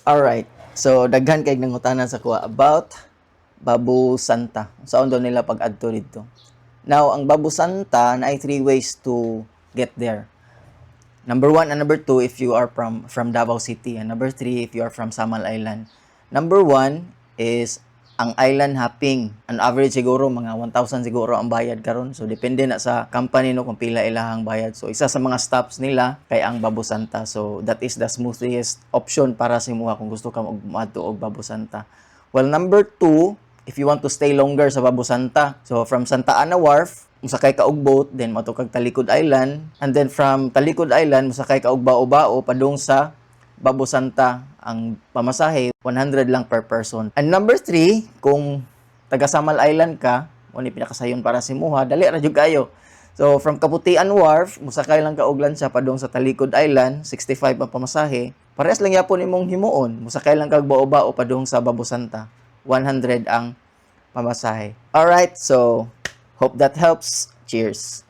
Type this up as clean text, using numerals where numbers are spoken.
Alright. So, daghan kay nangutana sa kuha about Babu Santa. Saan daw nila pag-adto dito. Now, ang Babu Santa na ay 3 ways to get there. Number 1 and number 2 if you are from Davao City, and number 3 if you are from Samal Island. Number 1 is ang island hopping. An average siguro mga 1,000 siguro ang bayad karon. So depende na sa company no kung pila ilahang bayad. So isa sa mga stops nila kay ang Babu Santa. So that is the smoothest option para sa imuha kung gusto ka magmadto og Babu Santa. Well, number 2, if you want to stay longer sa Babu Santa. So from Santa Ana Wharf, musakay ka og boat, then mato kag Talikod Island, and then from Talikod Island musakay ka og Bao-Bao padung sa Babu Santa. Ang pamasahe 100 lang per person. And number 3, kung taga Samal Island ka, mo ni pinakasayon para si muha, dali ra jud kayo. So from Kaputian Wharf, musakay lang ka og lansa padung sa Talikod Island, 65 ang pamasahe. Parehas lang yapon imong himuon, musakay lang kag Bao-Bao padung sa Babu Santa, 100 ang pamasahe. Alright, so hope that helps. Cheers!